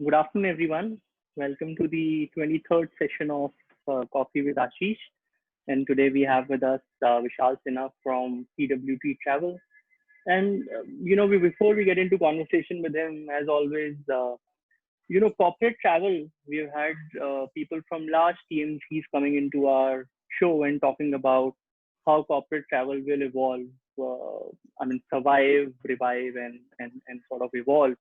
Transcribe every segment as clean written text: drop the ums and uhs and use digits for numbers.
Good afternoon, everyone. Welcome to the 23rd session of Coffee with Ashish. And today we have with us Vishal Sinha from PWT Travel. And, before we get into conversation with him, as always, corporate travel, we've had people from large TMCs coming into our show and talking about how corporate travel will evolve, survive, revive, and sort of evolve.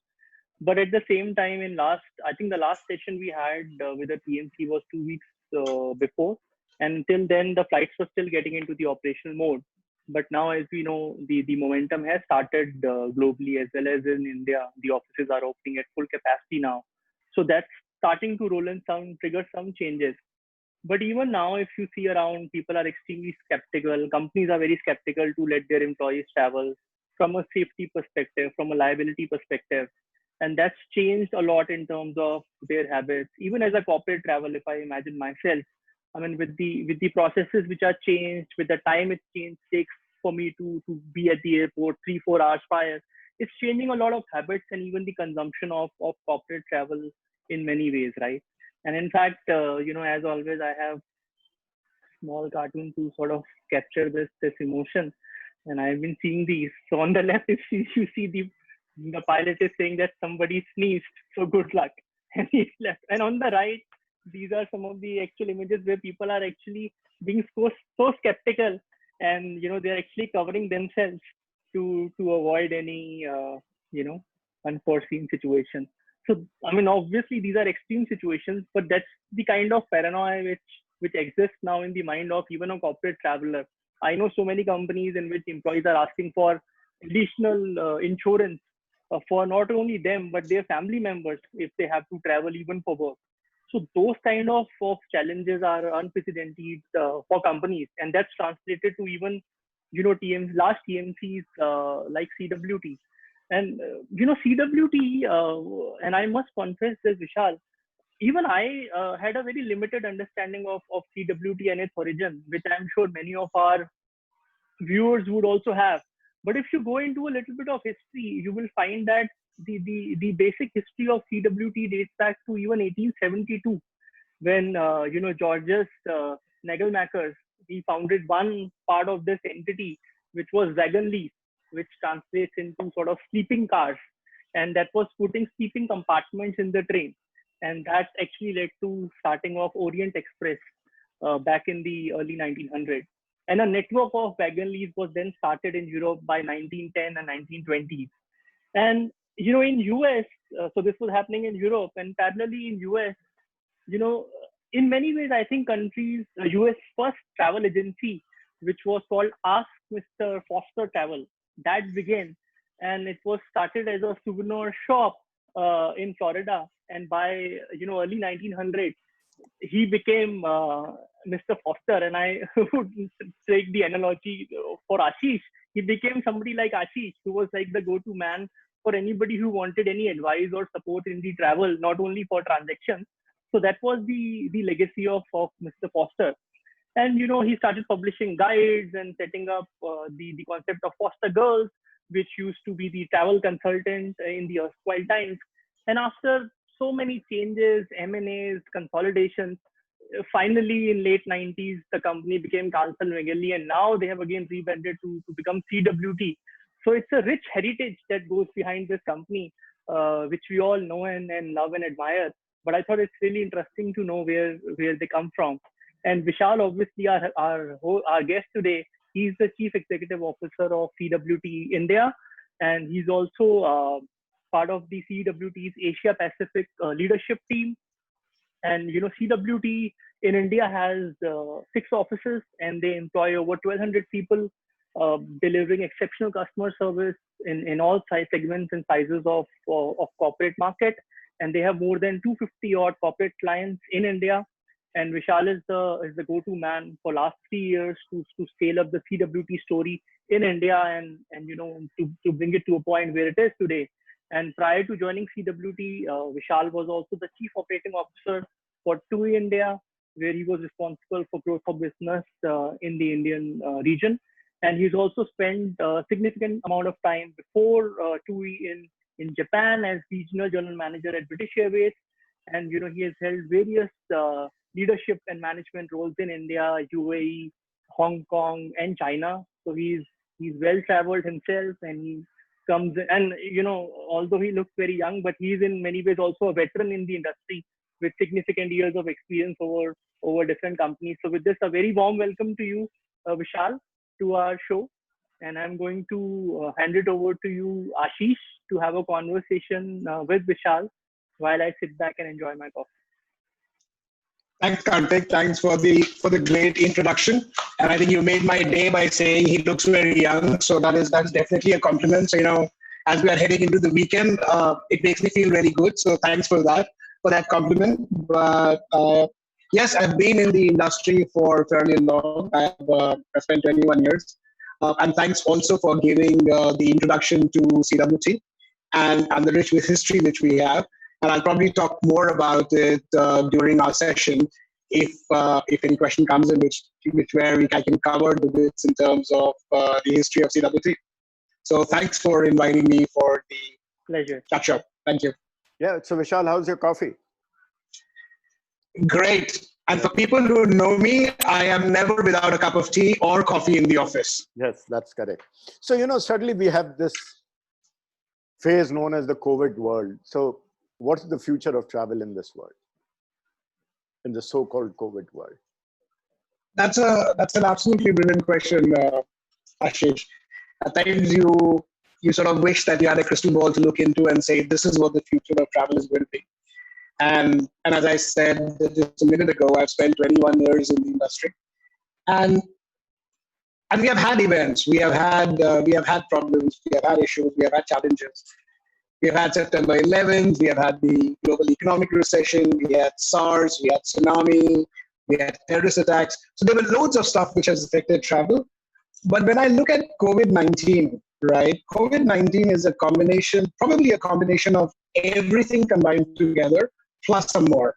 But at the same time, I think the last session we had with the TMC was 2 weeks before. And until then, the flights were still getting into the operational mode. But now, as we know, the momentum has started globally as well as in India. The offices are opening at full capacity now. So that's starting to roll in trigger some changes. But even now, if you see around, people are extremely skeptical. Companies are very skeptical to let their employees travel from a safety perspective, from a liability perspective. And that's changed a lot in terms of their habits. Even as a corporate travel, if I imagine myself, with the processes which are changed, with the time it takes for me to be at the airport 3-4 hours prior, it's changing a lot of habits and even the consumption of corporate travel in many ways, right? And in fact, as always, I have small cartoon to sort of capture this emotion. And I've been seeing these. So on the left, if you see the pilot is saying that somebody sneezed, so good luck, and he's left. And on the right, these are some of the actual images where people are actually being so skeptical, and they're actually covering themselves to avoid any unforeseen situation. So obviously these are extreme situations, but that's the kind of paranoia which exists now in the mind of even a corporate traveler. I know so many companies in which employees are asking for additional insurance for not only them but their family members if they have to travel even for work. So those kind of challenges are unprecedented for companies, and that's translated to even large TMCs like CWT. And CWT, and I must confess this, Vishal, even I had a very limited understanding of CWT and its origin, which I'm sure many of our viewers would also have. But if you go into a little bit of history, you will find that the basic history of CWT dates back to even 1872, when Georges Nagelmacher, he founded one part of this entity, which was Wagonlies, which translates into sort of sleeping cars, and that was putting sleeping compartments in the train, and that actually led to starting of Orient Express back in the early 1900s. And a network of Wagonlies was then started in Europe by 1910 and 1920s. And in US, so this was happening in Europe, and parallelly in US, you know, in many ways, I think US first travel agency, which was called Ask Mr. Foster Travel, that began, and it was started as a souvenir shop in Florida. And by early 1900s, he became Mr. Foster, and I would take the analogy for Ashish. He became somebody like Ashish, who was like the go-to man for anybody who wanted any advice or support in the travel, not only for transactions. So that was the legacy of Mr. Foster. And he started publishing guides and setting up the concept of foster girls, which used to be the travel consultant in the erstwhile times. And after so many changes, M&As, consolidations, finally in late 90s, the company became Council McGinley, and now they have again rebranded to become CWT. So it's a rich heritage that goes behind this company, which we all know and love and admire. But I thought it's really interesting to know where they come from. And Vishal, obviously, our guest today, he's the Chief Executive Officer of CWT India, and he's also part of the CWT's Asia Pacific leadership team. And CWT in India has 6 offices, and they employ over 1,200 people, delivering exceptional customer service in all size segments and sizes of corporate market. And they have more than 250 odd corporate clients in India. And Vishal is the go-to man for last 3 years to scale up the CWT story in India and to bring it to a point where it is today. And prior to joining CWT, Vishal was also the Chief Operating Officer for TUI India, where he was responsible for growth of business in the Indian region. And he's also spent a significant amount of time before TUI in Japan as regional general manager at British Airways, and he has held various leadership and management roles in India, UAE, Hong Kong, and China. So he's well traveled himself, and he comes in, and although he looks very young, but he's in many ways also a veteran in the industry with significant years of experience over different companies. So with this, a very warm welcome to you, Vishal, to our show. And I'm going to hand it over to you, Ashish, to have a conversation with Vishal while I sit back and enjoy my coffee. Thanks, Karthik. Thanks for the great introduction. And I think you made my day by saying he looks very young. So that's definitely a compliment. So as we are heading into the weekend, it makes me feel really good. So thanks for that compliment. But yes, I've been in the industry for fairly long. I've spent 21 years. And thanks also for giving the introduction to CWT and the rich with history which we have. And I'll probably talk more about it during our session if any question comes in, I can cover the bits in terms of the history of CWT. So thanks for inviting me for the pleasure catch-up. Thank you. Yeah. So Vishal, how's your coffee? Great. And for people who know me, I am never without a cup of tea or coffee in the office. Yes, that's correct. So suddenly we have this phase known as the COVID world. So what's the future of travel in this world, in the so-called COVID world? That's an absolutely brilliant question, Ashish. At times you sort of wish that you had a crystal ball to look into and say, this is what the future of travel is going to be. And as I said just a minute ago, I've spent 21 years in the industry, and we have had events, we have had problems, we have had issues, we have had challenges. We have had September 11th, we have had the global economic recession, we had SARS, we had tsunami, we had terrorist attacks. So there were loads of stuff which has affected travel. But when I look at COVID-19, right, COVID-19 is probably a combination of everything combined together, plus some more,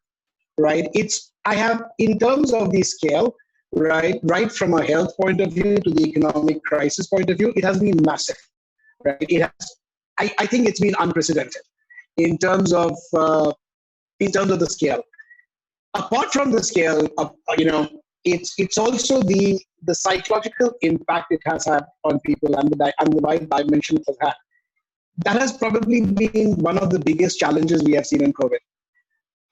right? In terms of the scale, right from a health point of view to the economic crisis point of view, it has been massive, right? I think it's been unprecedented in terms of the scale. Apart from the scale, it's also the psychological impact it has had on people and the wide dimension it has had. That has probably been one of the biggest challenges we have seen in COVID.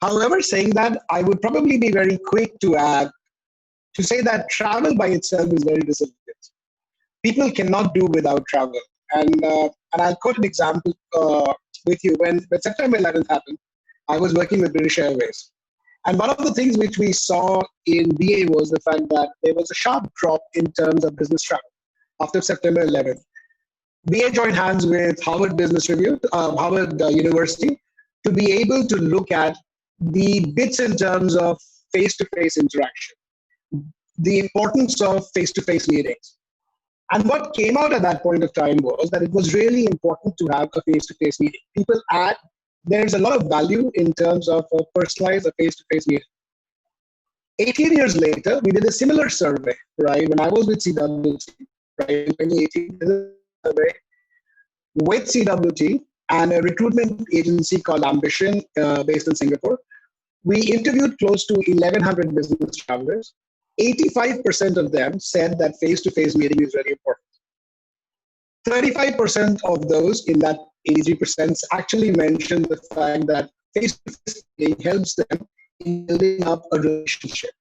However, saying that, I would probably be very quick to say that travel by itself is very resilient. People cannot do without travel. And I'll quote an example with you. When September 11th happened, I was working with British Airways. And one of the things which we saw in BA was the fact that there was a sharp drop in terms of business travel after September 11th. BA joined hands with Harvard Business Review, Harvard University, to be able to look at the bits in terms of face-to-face interaction, the importance of face-to-face meetings. And what came out at that point of time was that it was really important to have a face-to-face meeting. There's a lot of value in terms of a personalized face-to-face meeting. 18 years later, we did a similar survey, right? When I was with CWT, right, in 2018, survey with CWT and a recruitment agency called Ambition, based in Singapore. We interviewed close to 1,100 business travelers. 85% of them said that face-to-face meeting is very important. 35% of those in that 83% actually mentioned the fact that face-to-face meeting helps them in building up a relationship.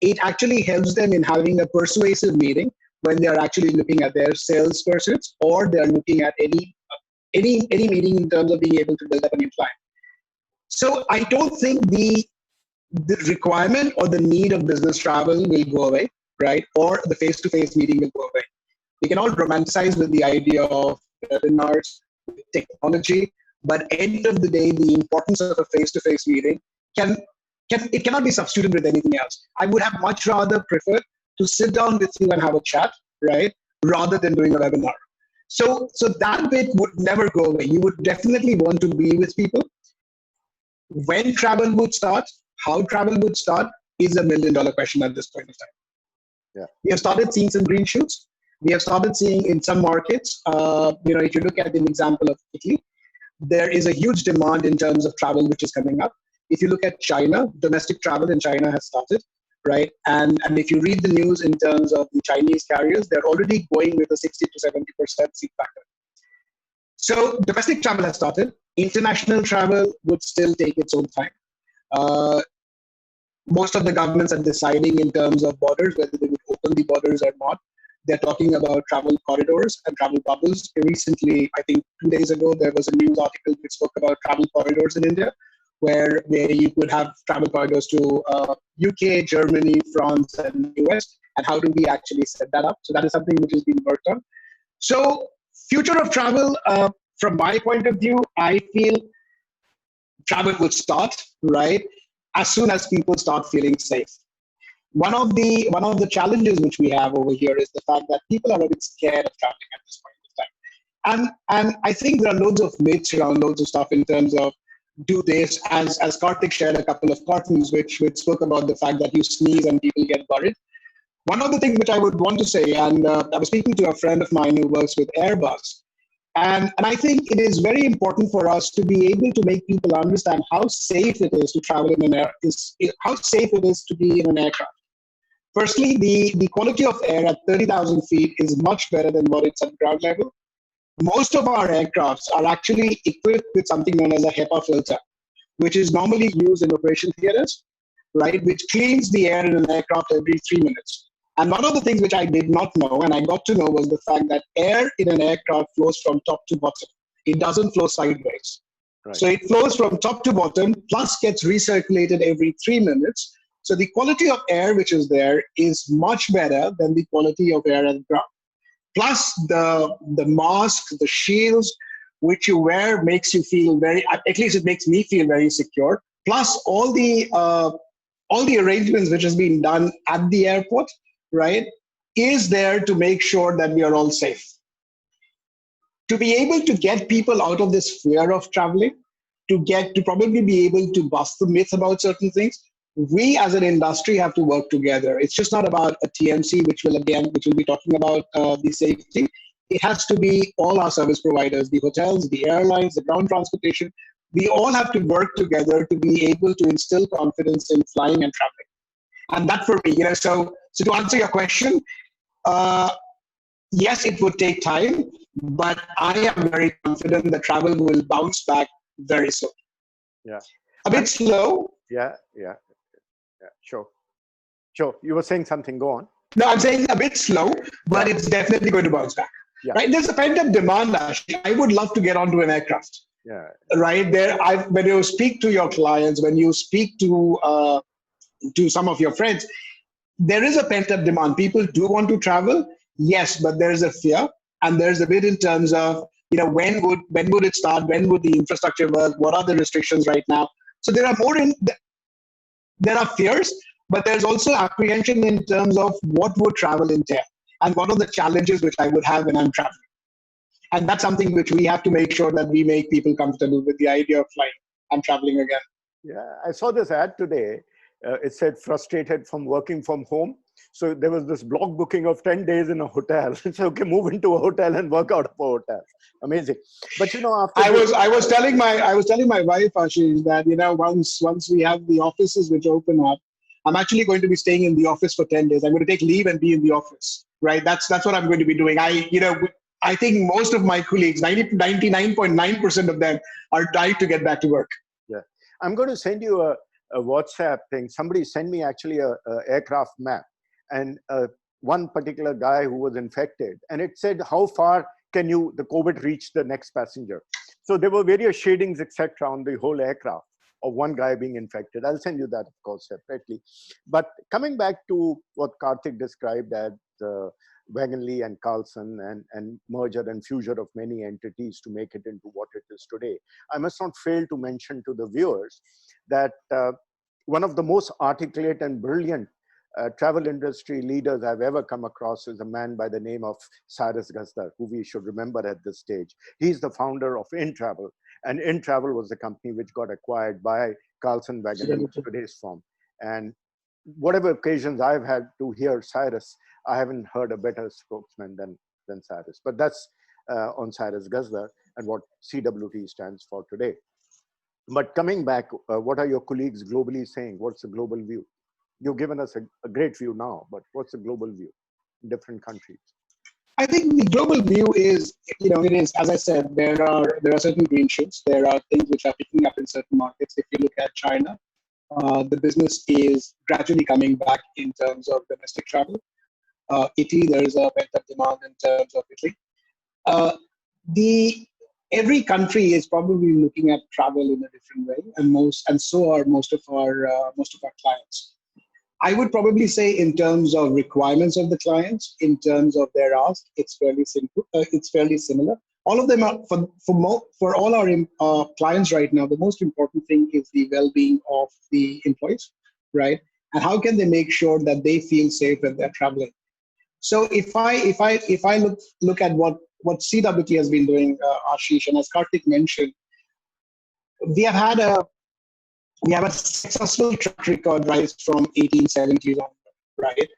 It actually helps them in having a persuasive meeting when they are actually looking at their sales pursuits, or they are looking at any meeting in terms of being able to build up a new client. So I don't think the requirement or the need of business travel will go away, right? Or the face-to-face meeting will go away. We can all romanticize with the idea of webinars, technology, but end of the day, the importance of a face-to-face meeting cannot be substituted with anything else. I would have much rather preferred to sit down with you and have a chat, right? Rather than doing a webinar. So that bit would never go away. You would definitely want to be with people. When travel would start, how travel would start is $1 million question at this point of time. Yeah. We have started seeing some green shoots. We have started seeing in some markets, if you look at an example of Italy, there is a huge demand in terms of travel which is coming up. If you look at China, domestic travel in China has started, right? And if you read the news in terms of the Chinese carriers, they're already going with a 60 to 70% seat factor. So domestic travel has started. International travel would still take its own time. Uh, Most of the governments are deciding in terms of borders whether they would open the borders or not. They're talking about travel corridors and travel bubbles. Recently, I think 2 days ago, there was a news article which spoke about travel corridors in India, where you could have travel corridors to UK, Germany, France, and US. And how do we actually set that up? So that is something which is being worked on. So future of travel, from my point of view, I feel travel would start, right, as soon as people start feeling safe. One of the challenges which we have over here is the fact that people are a bit scared of traveling at this point in time. And I think there are loads of myths around, loads of stuff in terms of do this, as Karthik shared a couple of cartoons which spoke about the fact that you sneeze and people get worried. One of the things which I would want to say, and I was speaking to a friend of mine who works with Airbus, and I think it is very important for us to be able to make people understand how safe it is to travel in an air, how safe it is to be in an aircraft. Firstly, the quality of air at 30,000 feet is much better than what it's at ground level. Most of our aircrafts are actually equipped with something known as a HEPA filter, which is normally used in operation theaters, right, which cleans the air in an aircraft every 3 minutes. And one of the things which I did not know, and I got to know, was the fact that air in an aircraft flows from top to bottom. It doesn't flow sideways. Right. So it flows from top to bottom, plus gets recirculated every 3 minutes. So the quality of air which is there is much better than the quality of air at the ground. Plus the mask, the shields which you wear makes you feel very, at least it makes me feel very secure. Plus all the arrangements which has been done at the airport, right, is there to make sure that we are all safe. To be able to get people out of this fear of traveling, to probably be able to bust the myth about certain things, we as an industry have to work together. It's just not about a TMC, which will be talking about the safety. It has to be all our service providers, the hotels, the airlines, the ground transportation. We all have to work together to be able to instill confidence in flying and traveling. And that for me, so to answer your question, yes, it would take time, but I am very confident that travel will bounce back very soon. Yeah. A bit slow. Yeah. Sure. You were saying something, go on. No, I'm saying a bit slow, but it's definitely going to bounce back. Yeah. Right? There's a pent-up demand, Ashish. I would love to get onto an aircraft. Yeah. Right there, when you speak to your clients, when you speak to some of your friends, there is a pent-up demand. People do want to travel, yes, but there is a fear, and there's a bit in terms of when would it start? When would the infrastructure work? What are the restrictions right now? So there are fears, but there's also apprehension in terms of what would travel entail and what are the challenges which I would have when I'm traveling. And that's something which we have to make sure that we make people comfortable with the idea of flying and traveling again. Yeah, I saw this ad today. It said frustrated from working from home. So there was this block booking of 10 days in a hotel. So okay, move into a hotel and work out of a hotel. Amazing. But after I was telling my wife, Ashish, that once we have the offices which open up, I'm actually going to be staying in the office for 10 days. I'm going to take leave and be in the office. Right? That's what I'm going to be doing. I think most of my colleagues, 99.9% of them, are dying to get back to work. Yeah, I'm going to send you a WhatsApp thing. Somebody sent me actually a aircraft map, and one particular guy who was infected, and it said how far can the COVID reach the next passenger. So there were various shadings, etc., on the whole aircraft of one guy being infected. I'll send you that, of course, separately. But coming back to what Karthik described as Wagonly and Carlson and merger and fusion of many entities to make it into what it is today, I must not fail to mention to the viewers that one of the most articulate and brilliant travel industry leaders I've ever come across is a man by the name of Cyrus Gazdar, who we should remember at this stage. He's the founder of InTravel, and InTravel was the company which got acquired by Carlson Wagonly in today's form. And whatever occasions I've had to hear Cyrus, I haven't heard a better spokesman than Cyrus. But that's on Cyrus Gazdar. and what CWT stands for today. But coming back, what are your colleagues globally saying? What's the global view? You've given us a great view now, but what's the global view in different countries? I think the global view is, it is, as I said, there are certain green shoots. There are things which are picking up in certain markets. If you look at China, the business is gradually coming back in terms of domestic travel. Italy, there is a pent-up demand in terms of Italy. Uh, the Every country is probably looking at travel in a different way, and so are most of our clients. I would probably say, in terms of requirements of the clients, in terms of their ask, it's fairly simple. It's fairly similar. All of them are for all our clients right now. The most important thing is the well-being of the employees, right? And how can they make sure that they feel safe when they're traveling? So if I look at what CWT has been doing, Ashish, and as Karthik mentioned, we have had a we have a successful track record right from 1870s on, right?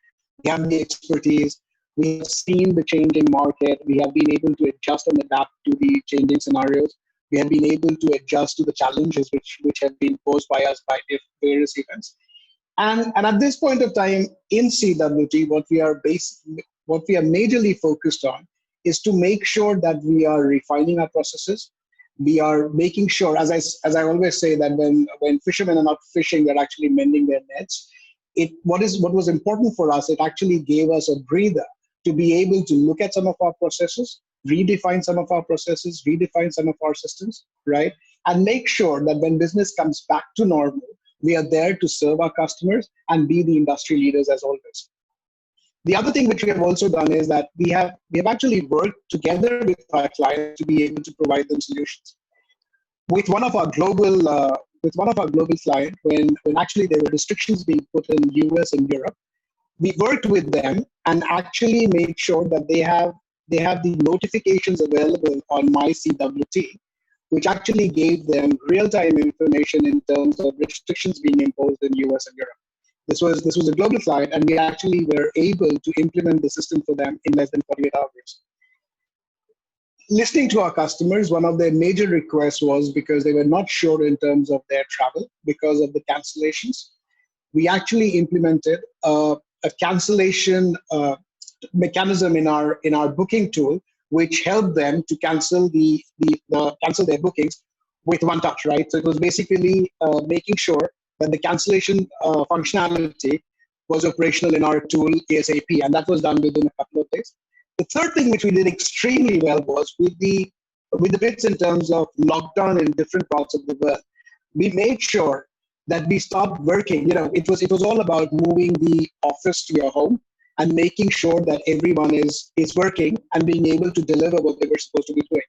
We have the expertise. We have seen the changing market. We have been able to adjust and adapt to the changing scenarios. We have been able to adjust to the challenges which have been posed by us by various events. And at this point of time in CWT, what we are majorly focused on is to make sure that we are refining our processes. We are making sure, as I always say, that when fishermen are not fishing, they're actually mending their nets. What was important for us, it actually gave us a breather to be able to look at some of our processes, redefine some of our processes, redefine some of our systems, right? And make sure that when business comes back to normal, we are there to serve our customers and be the industry leaders as always. The other thing which we have also done is that we have actually worked together with our clients to be able to provide them solutions. With one of our global clients, when actually there were restrictions being put in US and Europe, we worked with them and actually made sure that they have the notifications available on MyCWT, which actually gave them real-time information in terms of restrictions being imposed in US and Europe. This was a global client, and we actually were able to implement the system for them in less than 48 hours. Listening to our customers, one of their major requests was because they were not sure in terms of their travel because of the cancellations. We actually implemented a cancellation mechanism in our booking tool, which helped them to cancel cancel their bookings with one touch, right? So it was basically making sure that the cancellation functionality was operational in our tool ASAP, and that was done within a couple of days. The third thing which we did extremely well was with the bits in terms of lockdown in different parts of the world. We made sure that we stopped working. It was all about moving the office to your home and making sure that everyone is working and being able to deliver what they were supposed to be doing.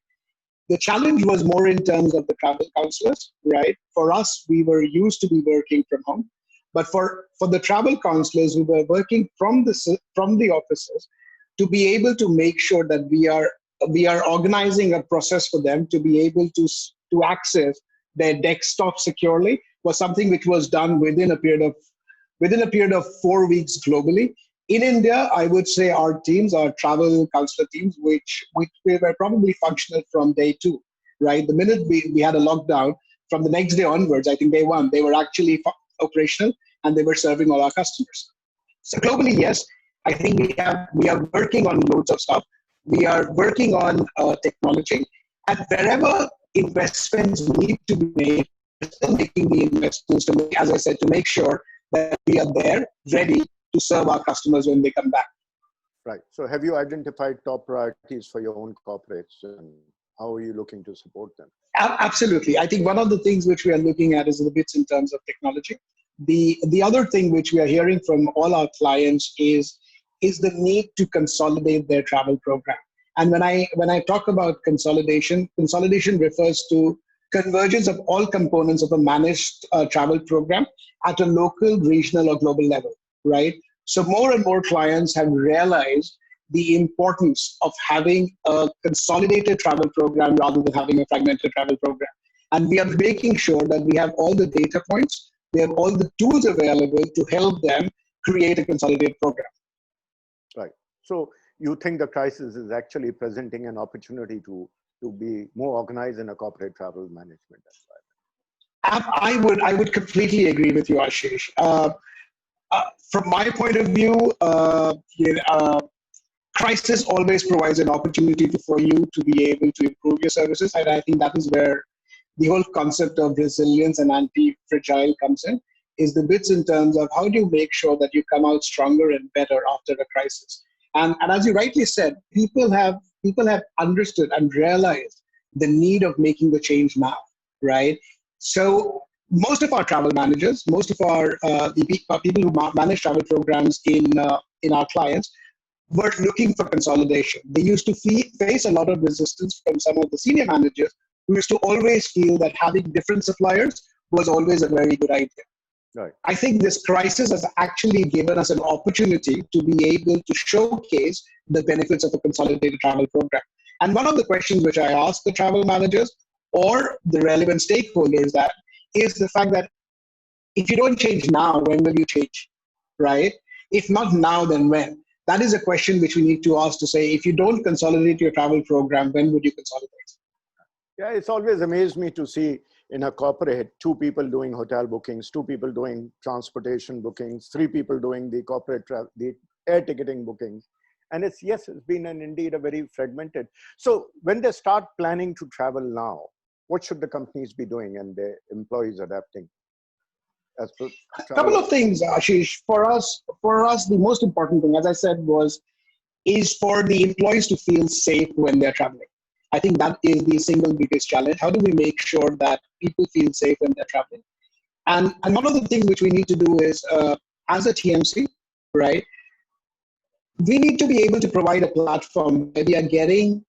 The challenge was more in terms of the travel counselors, right? For us, we were used to be working from home, but for the travel counselors, we were working from the offices to be able to make sure that we are organizing a process for them to be able to access their desktop securely. Was something which was done within a period of 4 weeks globally. In India, I would say our travel counselor teams, which were probably functional from day 2, right? The minute we had a lockdown, from the next day onwards, I think day 1, they were actually operational and they were serving all our customers. So globally, yes, I think we are working on loads of stuff. We are working on technology, and wherever investments need to be made, we're still making the investments as I said, to make sure that we are there, ready to serve our customers when they come back. Right. So have you identified top priorities for your own corporates, and how are you looking to support them? Absolutely. I think one of the things which we are looking at is the bits in terms of technology. The other thing which we are hearing from all our clients is the need to consolidate their travel program. And when I talk about consolidation refers to convergence of all components of a managed travel program at a local, regional, or global level, right? So more and more clients have realized the importance of having a consolidated travel program rather than having a fragmented travel program. And we are making sure that we have all the data points, we have all the tools available to help them create a consolidated program. Right. So you think the crisis is actually presenting an opportunity to to be more organized in a corporate travel management as well? I would completely agree with you, Ashish. From my point of view, crisis always provides an opportunity for you to be able to improve your services, and I think that is where the whole concept of resilience and anti-fragile comes in. Is the bits in terms of how do you make sure that you come out stronger and better after a crisis. And as you rightly said, people have understood and realized the need of making the change now, right? So most of our travel managers, most of our people who manage travel programs in our clients were looking for consolidation. They used to face a lot of resistance from some of the senior managers who used to always feel that having different suppliers was always a very good idea. Right. I think this crisis has actually given us an opportunity to be able to showcase the benefits of a consolidated travel program. And one of the questions which I ask the travel managers or the relevant stakeholders that is the fact that if you don't change now, when will you change, right? If not now, then when? That is a question which we need to ask to say, if you don't consolidate your travel program, when would you consolidate? Yeah, it's always amazed me to see in a corporate, 2 people doing hotel bookings, 2 people doing transportation bookings, 3 people doing the corporate, the air ticketing bookings. And it's been indeed a very fragmented. So when they start planning to travel now, what should the companies be doing and their employees adapting? As per A couple of things, Ashish. For us, the most important thing, as I said, is for the employees to feel safe when they're traveling. I think that is the single biggest challenge. How do we make sure that people feel safe when they're traveling? And one of the things which we need to do is, as a TMC, right, we need to be able to provide a platform where we are getting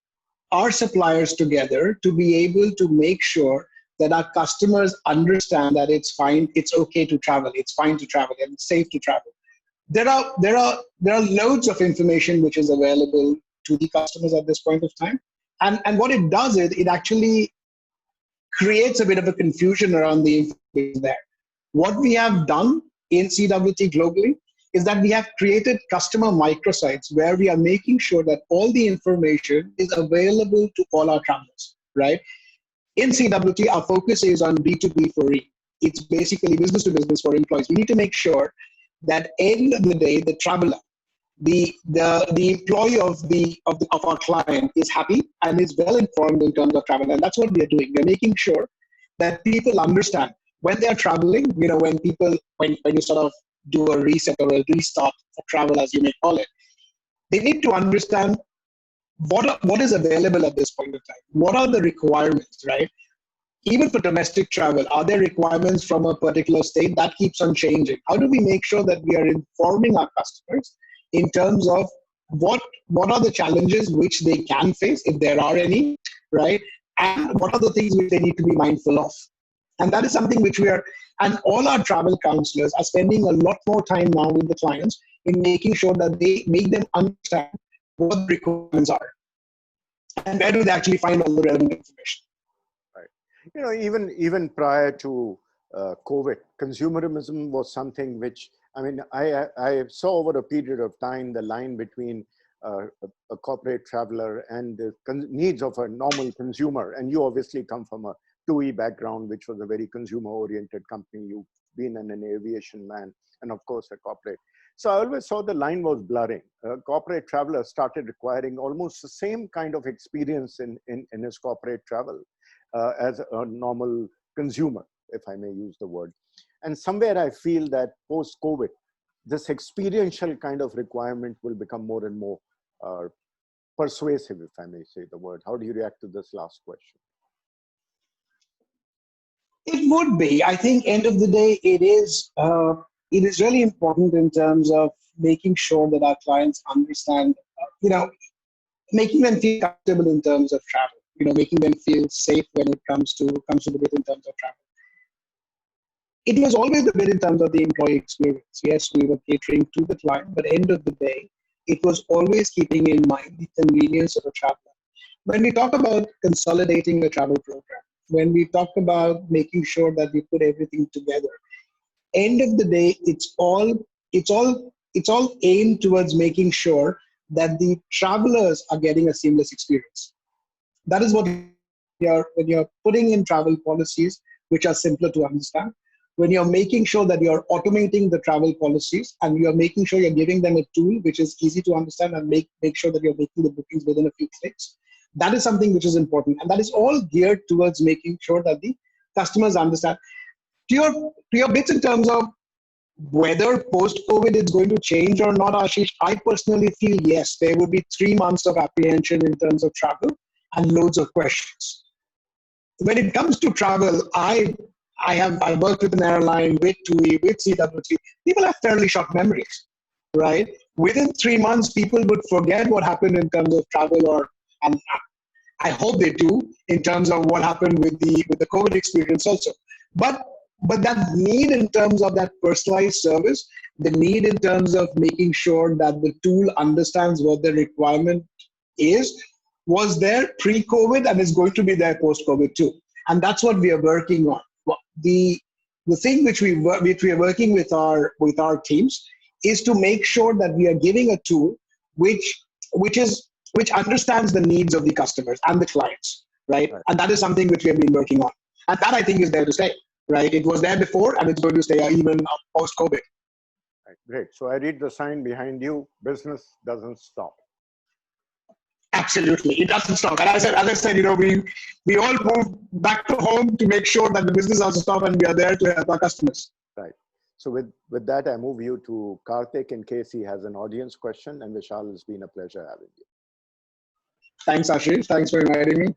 our suppliers together to be able to make sure that our customers understand that it's fine, it's okay to travel, it's fine to travel, and it's safe to travel. There are loads of information which is available to the customers at this point of time. And what it does is it actually creates a bit of a confusion around the information there. What we have done in CWT globally is that we have created customer microsites where we are making sure that all the information is available to all our travelers, right? In CWT, our focus is on B2B for E. It's basically business to business for employees. We need to make sure that end of the day, the traveler, the employee of our client is happy and is well informed in terms of travel, and that's what we are doing. We're making sure that people understand when they are traveling. You know, when you sort of do a reset or a restart for travel, as you may call it, they need to understand what is available at this point of time. What are the requirements, right? Even for domestic travel, are there requirements from a particular state? That keeps on changing. How do we make sure that we are informing our customers in terms of what are the challenges which they can face, if there are any, right? And what are the things which they need to be mindful of? And that is something which and all our travel counselors are spending a lot more time now with the clients in making sure that they make them understand what the requirements are and where do they actually find all the relevant information. Right. You know, even prior to COVID, consumerism was something which, I mean, I saw over a period of time the line between a corporate traveler and the needs of a normal consumer. And you obviously come from a 2E background, which was a very consumer-oriented company. You've been an aviation man, and of course a corporate. So I always saw the line was blurring. Corporate traveler started requiring almost the same kind of experience in his corporate travel as a normal consumer, if I may use the word. And somewhere I feel that post-COVID, this experiential kind of requirement will become more and more persuasive, if I may say the word. How do you react to this last question? It would be. I think end of the day, it is really important in terms of making sure that our clients understand, making them feel comfortable in terms of travel, making them feel safe when it comes to the bit in terms of travel. It was always the bit in terms of the employee experience. Yes, we were catering to the client, but end of the day, it was always keeping in mind the convenience of a traveler. When we talk about consolidating a travel program, when we talk about making sure that we put everything together, end of the day, it's all aimed towards making sure that the travelers are getting a seamless experience. That is what when you're putting in travel policies which are simpler to understand, when you're making sure that you're automating the travel policies and you're making sure you're giving them a tool which is easy to understand and make sure that you're making the bookings within a few clicks. That is something which is important. And that is all geared towards making sure that the customers understand. To your bits in terms of whether post-COVID it's going to change or not, Ashish, I personally feel yes, there would be 3 months of apprehension in terms of travel and loads of questions. When it comes to travel, I worked with an airline, with TUI, with CWT. People have fairly short memories, right? Within 3 months, people would forget what happened in terms of travel, and I hope they do in terms of what happened with the COVID experience also. But that need in terms of that personalized service, the need in terms of making sure that the tool understands what the requirement is, was there pre-COVID and is going to be there post-COVID too. And that's what we are working on. The thing which we are working with our teams is to make sure that we are giving a tool which understands the needs of the customers and the clients, right? And that is something which we have been working on. And that I think is there to stay, right? It was there before and it's going to stay even post-COVID. Right. Great. So I read the sign behind you, business doesn't stop. Absolutely, it doesn't stop. And as I said, we all move back to home to make sure that the business doesn't stop, and we are there to help our customers. Right. So with that, I move you to Karthik in case he has an audience question. And Vishal, it's been a pleasure having you. Thanks, Ashish. Thanks for inviting me.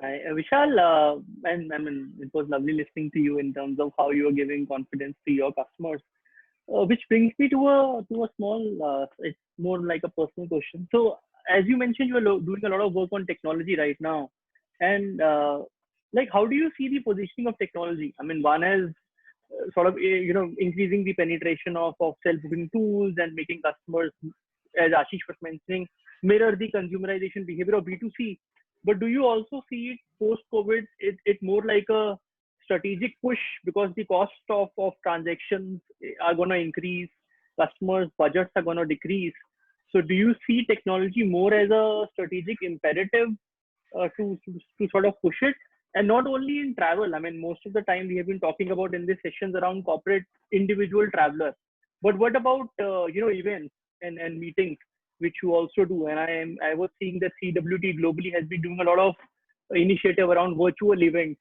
Vishal, and I mean, it was lovely listening to you in terms of how you are giving confidence to your customers. Which brings me to a small, it's more like a personal question. So, as you mentioned, you are doing a lot of work on technology right now, and like, how do you see the positioning of technology? I mean, one is sort of increasing the penetration of self-booking tools and making customers, as Ashish was mentioning, mirror the consumerization behavior of B2C. But do you also see it post-COVID? It more like a strategic push because the cost of transactions are going to increase, customers' budgets are going to decrease. So do you see technology more as a strategic imperative to sort of push it? And not only in travel, I mean, most of the time we have been talking about in these sessions around corporate individual travelers. But what about, events and meetings, which you also do? And I was seeing that CWT globally has been doing a lot of initiative around virtual events,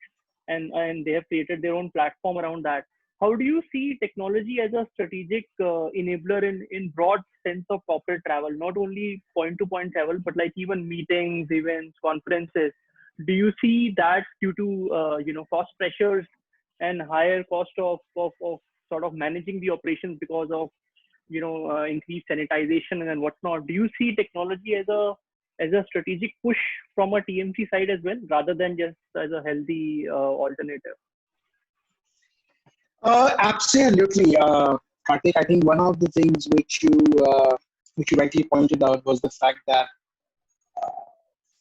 and they have created their own platform around that. How do you see technology as a strategic enabler in broad sense of corporate travel, not only point-to-point travel, but like even meetings, events, conferences? Do you see that due to cost pressures and higher cost of sort of managing the operations because of increased sanitization and whatnot? Do you see technology as a strategic push from a TMC side as well, rather than just as a healthy alternative? Absolutely, Karthik. I think one of the things which you rightly pointed out was the fact that,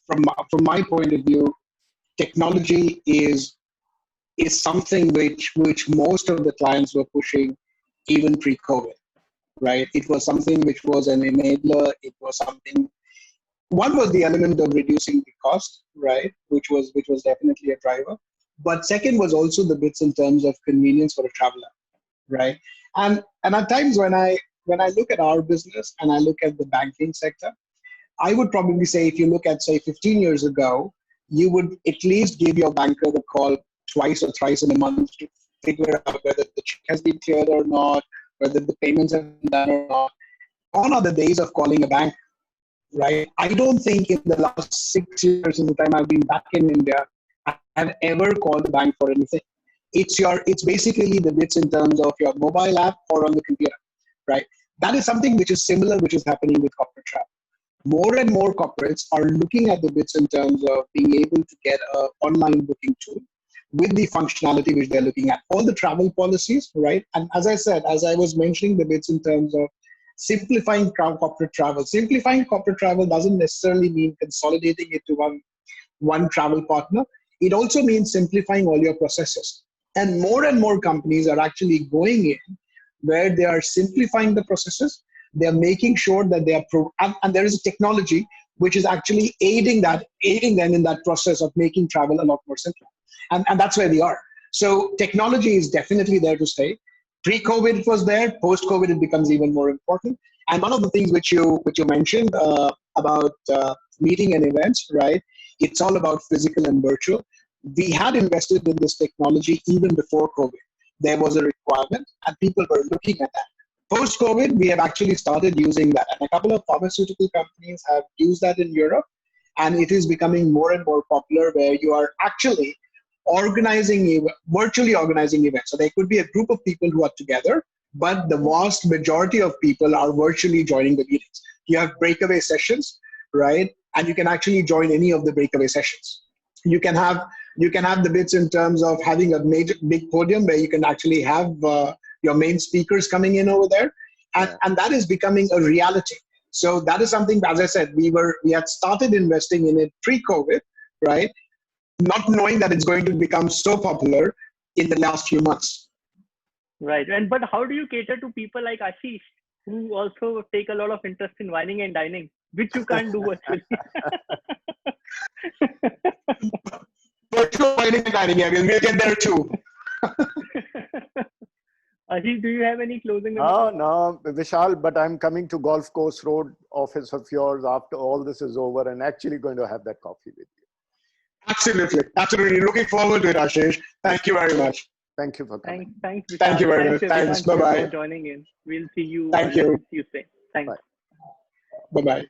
from my point of view, technology is something which most of the clients were pushing even pre-COVID, right? It was something which was an enabler. It was something. One was the element of reducing the cost, right, which was definitely a driver. But second was also the bits in terms of convenience for a traveler, right? And at times when I look at our business and I look at the banking sector, I would probably say, if you look at, say, 15 years ago, you would at least give your banker a call twice or thrice in a month to figure out whether the check has been cleared or not, whether the payments have been done or not. Gone are the days of calling a bank, right? I don't think in the last 6 years, since the time I've been back in India, I've ever called the bank for anything. It's basically the bits in terms of your mobile app or on the computer, right? That is something which is similar, which is happening with corporate travel. More and more corporates are looking at the bits in terms of being able to get an online booking tool with the functionality which they're looking at. All the travel policies, right? And as I said, as I was mentioning the bits in terms of simplifying corporate travel. Simplifying corporate travel doesn't necessarily mean consolidating it to one travel partner. It also means simplifying all your processes. And more companies are actually going in where they are simplifying the processes. They are making sure that they are, and there is a technology which is actually aiding them in that process of making travel a lot more simpler. And that's where we are. So technology is definitely there to stay. Pre-COVID it was there. Post-COVID it becomes even more important. And one of the things which you mentioned about meeting and events, right? It's all about physical and virtual. We had invested in this technology even before COVID. There was a requirement, and people were looking at that. Post-COVID, we have actually started using that, and a couple of pharmaceutical companies have used that in Europe, and it is becoming more and more popular where you are actually virtually organizing events. So there could be a group of people who are together, but the vast majority of people are virtually joining the meetings. You have breakaway sessions, right? And you can actually join any of the breakaway sessions. You can have the bits in terms of having a big podium where you can actually have your main speakers coming in over there, and that is becoming a reality. So that is something, as I said, we had started investing in it pre-COVID, right? Not knowing that it's going to become so popular in the last few months. Right. But how do you cater to people like Ashish, who also take a lot of interest in wining and dining, which you can't do virtually? Virtual wining and dining, we'll get there too. Ashish, do you have any closing remarks? No, Vishal, but I'm coming to Golf Course Road office of yours after all this is over and actually going to have that coffee with you. Absolutely. Looking forward to it, Ashish. Thank you very much. Thank you for coming. Thanks, Vishal. Thank you very much. Thanks, Thanks. Bye-bye. for joining in. We'll see you Thank you. Tuesday. Thanks. Bye-bye.